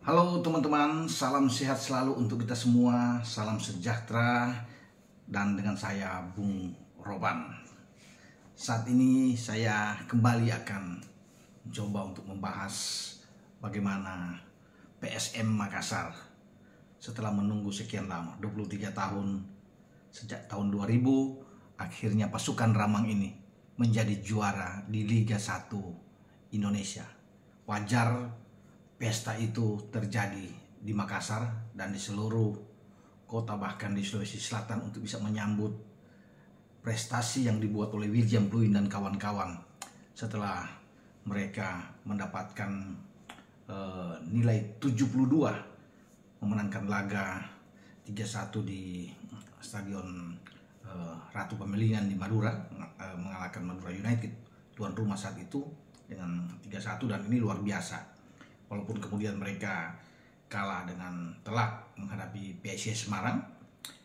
Halo teman-teman, salam sehat selalu untuk kita semua, salam sejahtera, dan dengan saya Bung Roban. Saat ini saya kembali akan mencoba untuk membahas bagaimana PSM Makassar setelah menunggu sekian lama, 23 tahun, sejak tahun 2000, akhirnya pasukan Ramang ini menjadi juara di Liga 1 Indonesia. Wajar pesta itu terjadi di Makassar dan di seluruh kota, bahkan di Sulawesi Selatan, untuk bisa menyambut prestasi yang dibuat oleh William Pluim dan kawan-kawan setelah mereka mendapatkan nilai 72, memenangkan laga 3-1 di Stadion Ratu Pemelingan di Madura, mengalahkan Madura United tuan rumah saat itu dengan 3-1, dan ini luar biasa. Walaupun kemudian mereka kalah dengan telak menghadapi PSIS Semarang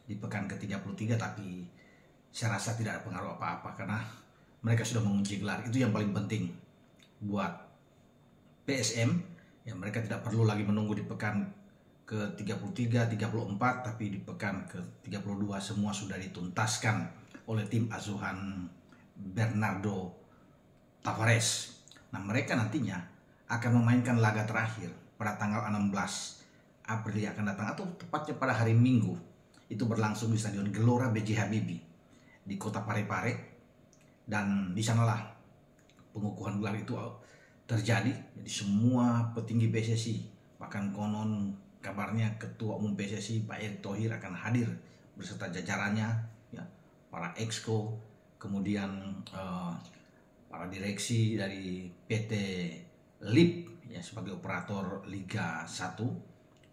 di pekan ke-33, tapi saya rasa tidak ada pengaruh apa-apa karena mereka sudah mengunci gelar. Itu yang paling penting buat PSM. Ya, mereka tidak perlu lagi menunggu di pekan ke-33, 34, tapi di pekan ke-32 semua sudah dituntaskan oleh tim asuhan Bernardo Tavares. Nah, mereka nantinya akan memainkan laga terakhir pada tanggal 16 April yang akan datang, atau tepatnya pada hari Minggu. Itu berlangsung di Stadion Gelora B.J. Habibie di kota Parepare, dan di sanalah pengukuhan gelar itu terjadi. Jadi semua petinggi PSSI, bahkan konon kabarnya Ketua Umum PSSI Pak Erick Thohir akan hadir beserta jajarannya, ya, para exco, kemudian para direksi dari PT LIP, ya, sebagai operator Liga 1,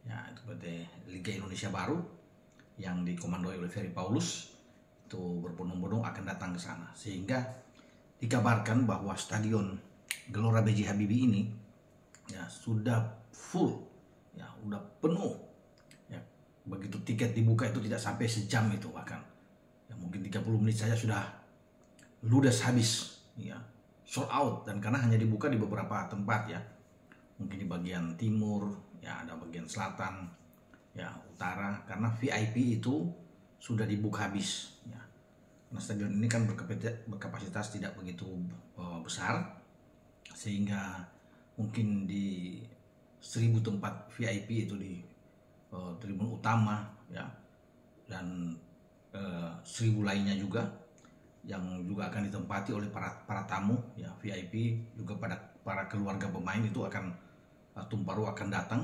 ya, itu PT Liga Indonesia Baru yang dikomandoi oleh Ferry Paulus, itu berbondong-bondong akan datang ke sana, sehingga dikabarkan bahwa Stadion Gelora B.J. Habibie ini, ya, sudah full, ya, udah penuh, ya. Begitu tiket dibuka itu tidak sampai sejam itu, bahkan ya mungkin 30 menit saja sudah ludes habis, ya, sold out. Dan karena hanya dibuka di beberapa tempat, ya, mungkin di bagian timur, ya, ada bagian selatan, ya, utara, karena VIP itu sudah dibuka habis, ya. Karena stadion ini kan berkapasitas tidak begitu besar, sehingga mungkin di 1000 tempat VIP itu di tribun utama, ya, dan 1000 lainnya juga yang juga akan ditempati oleh para tamu, ya, VIP, juga pada para keluarga pemain itu akan tumpah ruah akan datang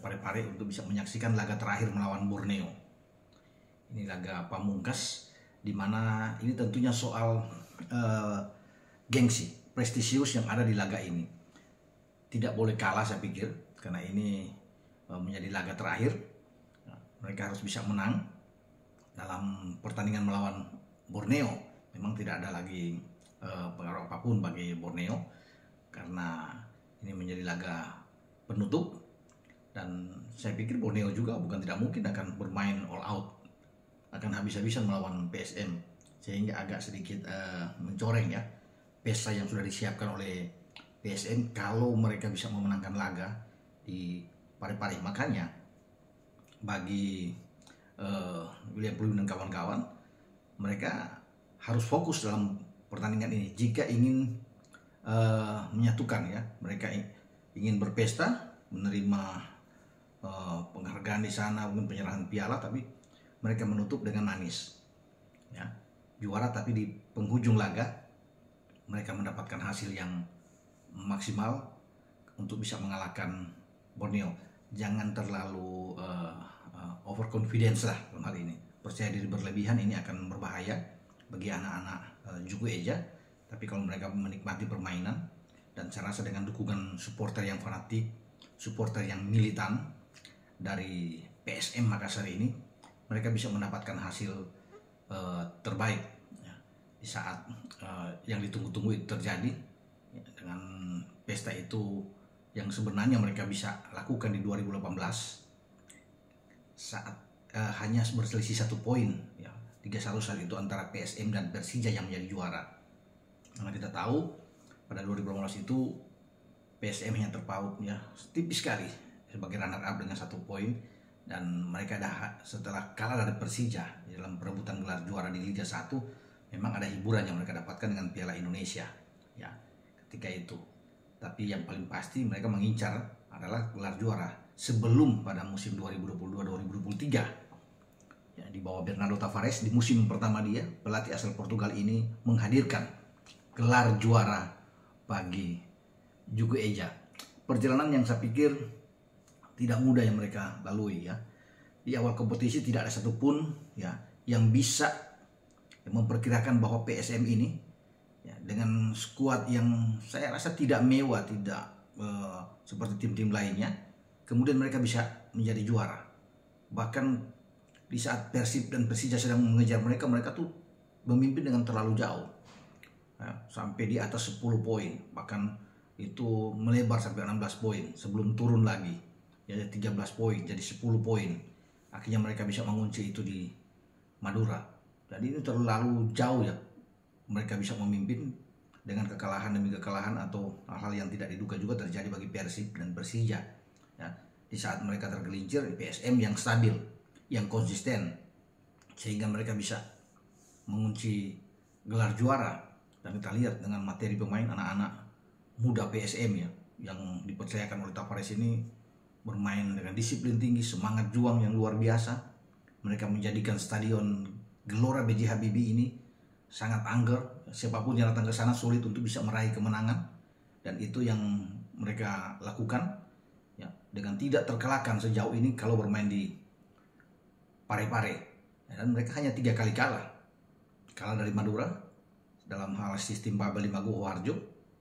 Parepare untuk bisa menyaksikan laga terakhir melawan Borneo. Ini laga pamungkas, di mana ini tentunya soal gengsi, prestisius yang ada di laga ini. Tidak boleh kalah, saya pikir, karena ini menjadi laga terakhir. Mereka harus bisa menang dalam pertandingan melawan Borneo. Memang tidak ada lagi pengaruh apapun bagi Borneo karena ini menjadi laga penutup, dan saya pikir Borneo juga bukan tidak mungkin akan bermain all out, akan habis-habisan melawan PSM, sehingga agak sedikit mencoreng, ya, pesta yang sudah disiapkan oleh PSM kalau mereka bisa memenangkan laga di Parepare. Makanya bagi William Pluim dan kawan-kawan, mereka harus fokus dalam pertandingan ini jika ingin menyatukan, ya. Mereka ingin berpesta, menerima penghargaan di sana, mungkin penyerahan piala, tapi mereka menutup dengan manis, ya, juara, tapi di penghujung laga mereka mendapatkan hasil yang maksimal untuk bisa mengalahkan Borneo. Jangan terlalu overconfidence lah dalam hal ini. Percaya diri berlebihan ini akan berbahaya bagi anak-anak Juku Eja. Tapi kalau mereka menikmati permainan, dan saya rasa dengan dukungan supporter yang fanatik, supporter yang militan dari PSM Makassar ini, mereka bisa mendapatkan hasil terbaik, ya, di saat yang ditunggu-tunggu itu terjadi, ya, dengan pesta itu yang sebenarnya mereka bisa lakukan di 2018 saat hanya berselisih 1 poin, ya, 3-1 saat itu antara PSM dan Persija yang menjadi juara. Karena kita tahu pada 2018 itu PSM hanya terpaut, ya, tipis sekali sebagai runner up dengan 1 poin, dan mereka setelah kalah dari Persija dalam perebutan gelar juara di Liga 1, memang ada hiburan yang mereka dapatkan dengan Piala Indonesia ya ketika itu. Tapi yang paling pasti mereka mengincar adalah gelar juara sebelum pada musim 2022-2023 ya, di bawah Bernardo Tavares. Di musim pertama dia, pelatih asal Portugal ini menghadirkan gelar juara bagi Juku Eja. Perjalanan yang saya pikir tidak mudah yang mereka lalui ya. Di awal kompetisi tidak ada satupun ya yang bisa memperkirakan bahwa PSM ini ya, dengan skuad yang saya rasa tidak mewah, tidak seperti tim-tim lainnya, kemudian mereka bisa menjadi juara. Bahkan di saat Persib dan Persija sedang mengejar mereka, mereka tuh memimpin dengan terlalu jauh ya, sampai di atas 10 poin, bahkan itu melebar sampai 16 poin sebelum turun lagi ya, 13 poin jadi 10 poin. Akhirnya mereka bisa mengunci itu di Madura. Jadi ini terlalu jauh ya, mereka bisa memimpin dengan kekalahan demi kekalahan, atau hal-hal yang tidak diduga juga terjadi bagi Persib dan Persija ya. Di saat mereka tergelincir, PSM yang stabil, yang konsisten, sehingga mereka bisa mengunci gelar juara. Dan kita lihat dengan materi pemain anak-anak muda PSM ya, yang dipercayakan oleh Tavares ini bermain dengan disiplin tinggi, semangat juang yang luar biasa. Mereka menjadikan stadion Gelora B.J. Habibie ini sangat angker. Siapapun yang datang ke sana sulit untuk bisa meraih kemenangan, dan itu yang mereka lakukan ya, dengan tidak terkalahkan sejauh ini kalau bermain di Parepare. Dan mereka hanya 3 kali kalah dari Madura dalam hal sistem Babel Limago Harjo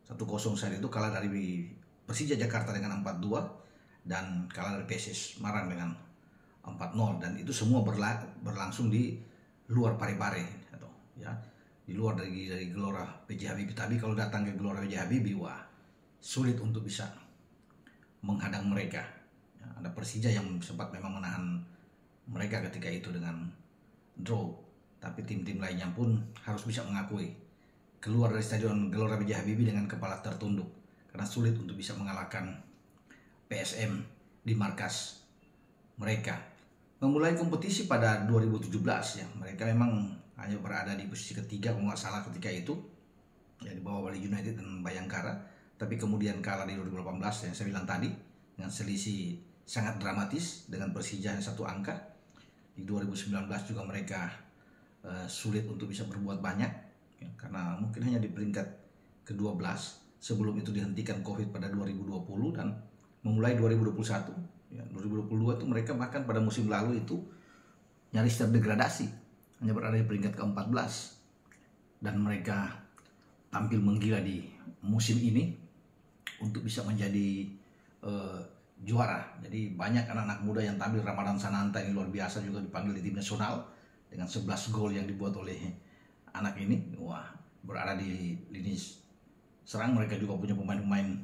1-0 saat itu, kalah dari Persija Jakarta dengan 4-2, dan kalah dari PSS Semarang dengan 4-0, dan itu semua berlangsung di luar Parepare atau ya di luar dari Gelora B.J. Habibie. Tapi kalau datang ke Gelora B.J. Habibie, wah, sulit untuk bisa menghadang mereka ya. Ada Persija yang sempat memang menahan mereka ketika itu dengan draw, tapi tim-tim lainnya pun harus bisa mengakui keluar dari stadion Gelora B.J. Habibie dengan kepala tertunduk, karena sulit untuk bisa mengalahkan PSM di markas mereka. Memulai kompetisi pada 2017 ya, mereka memang hanya berada di posisi ketiga kalau nggak salah ketika itu ya, di bawah Bali United dan Bayangkara. Tapi kemudian kalah di 2018 yang saya bilang tadi dengan selisih sangat dramatis dengan Persija yang 1 angka. Di 2019 juga mereka sulit untuk bisa berbuat banyak ya, karena mungkin hanya di peringkat ke-12. Sebelum itu dihentikan Covid pada 2020, dan memulai 2021 ya, 2022 itu mereka bahkan pada musim lalu itu nyaris terdegradasi, hanya berada di peringkat ke-14, dan mereka tampil menggila di musim ini untuk bisa menjadi juara. Jadi banyak anak-anak muda yang tampil. Ramadan Sananta ini luar biasa, juga dipanggil di tim nasional dengan 11 gol yang dibuat oleh anak ini. Wah, berada di lini serang. Mereka juga punya pemain-pemain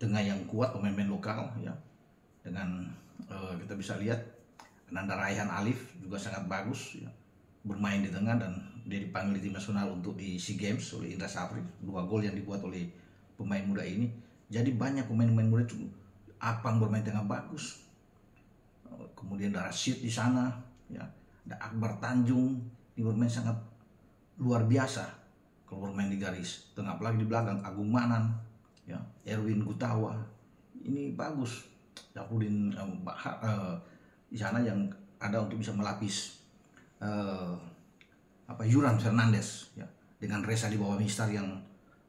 tengah yang kuat, pemain-pemain lokal ya. Dengan kita bisa lihat Nanda Raihan Alif juga sangat bagus ya, bermain di tengah, dan dia dipanggil di tim nasional untuk di SEA Games oleh Indra Safri. 2 gol yang dibuat oleh pemain muda ini. Jadi banyak pemain-pemain muda itu Apang bermain tengah bagus. Kemudian ada Rashid di sana ya. Ada Akbar Tanjung, dia bermain sangat luar biasa kalau bermain di garis tengah, apalagi di belakang Agung Manan ya, Erwin Gutawa ini bagus. Dapudin di sana yang ada untuk bisa melapis Yuran Fernandes ya, dengan Reza di bawah Mistar yang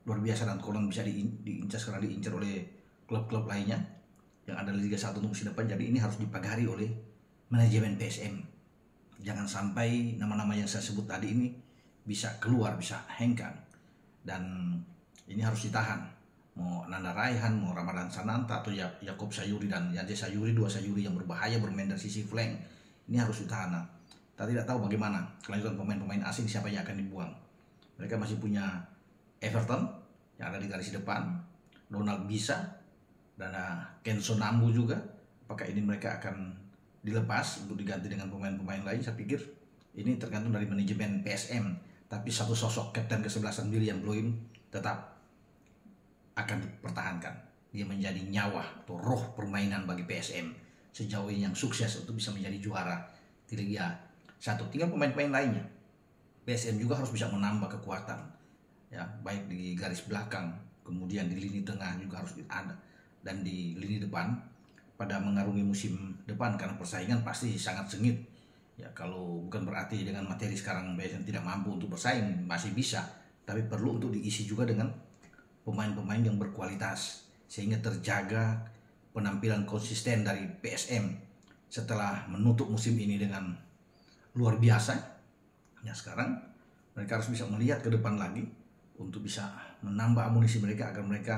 luar biasa, dan Kolon bisa diincar karena diincar oleh klub-klub lainnya yang ada di Liga 1 untuk musim depan. Jadi ini harus dipagari oleh manajemen PSM. Jangan sampai nama-nama yang saya sebut tadi ini bisa keluar, bisa hengkang, dan ini harus ditahan. Mau Nanda Raihan, mau Ramadan Sananta, atau Yakob Sayuri dan Yanje Sayuri, 2 Sayuri yang berbahaya bermain dari sisi flank, ini harus ditahan. Kita tidak tahu bagaimana kelanjutan pemain-pemain asing, siapa yang akan dibuang. Mereka masih punya Everton yang ada di garis depan, Donald Bisa, dan Kenzo Nambu juga. Apakah ini mereka akan dilepas untuk diganti dengan pemain-pemain lain? Saya pikir ini tergantung dari manajemen PSM. Tapi satu sosok kapten ke-11 William Bloem tetap akan dipertahankan. dia menjadi nyawa atau roh permainan bagi PSM sejauh ini yang sukses untuk bisa menjadi juara di Liga 1. Tinggal pemain-pemain lainnya. PSM juga harus bisa menambah kekuatan, ya, baik di garis belakang, kemudian di lini tengah juga harus ada, dan di lini depan pada mengarungi musim depan, karena persaingan pasti sangat sengit. Ya, kalau bukan berarti dengan materi sekarang PSM tidak mampu untuk bersaing, masih bisa, tapi perlu untuk diisi juga dengan pemain-pemain yang berkualitas sehingga terjaga penampilan konsisten dari PSM setelah menutup musim ini dengan luar biasa. Ya, sekarang mereka harus bisa melihat ke depan lagi untuk bisa menambah amunisi mereka agar mereka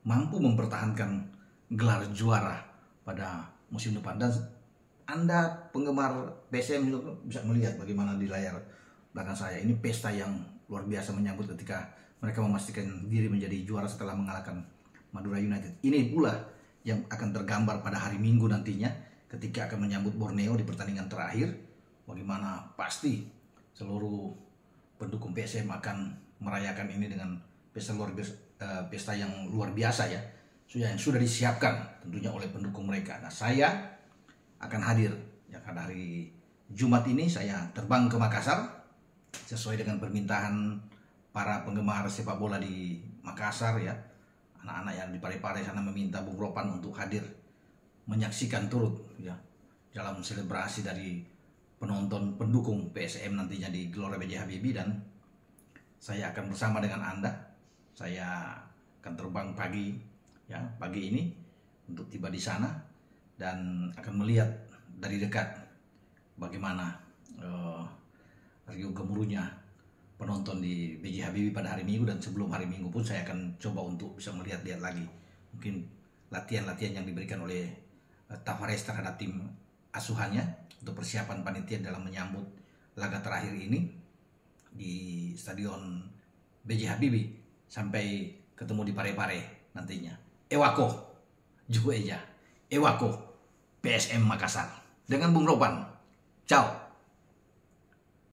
mampu mempertahankan gelar juara pada musim depan. Dan Anda penggemar PSM juga bisa melihat bagaimana di layar belakang saya ini pesta yang luar biasa menyambut ketika mereka memastikan diri menjadi juara setelah mengalahkan Madura United. Ini pula yang akan tergambar pada hari Minggu nantinya ketika akan menyambut Borneo di pertandingan terakhir. Bagaimana pasti seluruh pendukung PSM akan merayakan ini dengan pesta yang luar biasa, ya, yang sudah disiapkan tentunya oleh pendukung mereka. Nah, saya akan hadir, ya, pada hari Jumat ini saya terbang ke Makassar sesuai dengan permintaan para penggemar sepak bola di Makassar, ya. Anak-anak yang di Parepare sana meminta Bung Ropan untuk hadir menyaksikan turut, ya, dalam selebrasi dari penonton pendukung PSM nantinya di Gelora B.J. Habibie. Dan saya akan bersama dengan Anda. Saya akan terbang pagi ini untuk tiba di sana dan akan melihat dari dekat bagaimana riuh gemuruhnya penonton di B.J. Habibie pada hari Minggu. Dan sebelum hari Minggu pun saya akan coba untuk bisa melihat-lihat lagi mungkin latihan-latihan yang diberikan oleh Tavares terhadap tim asuhannya untuk persiapan panitia dalam menyambut laga terakhir ini di Stadion B.J. Habibie. Sampai ketemu di Parepare nantinya. Ewako Juku Eja, Ewako PSM Makassar dengan Bung Ropan. Ciao.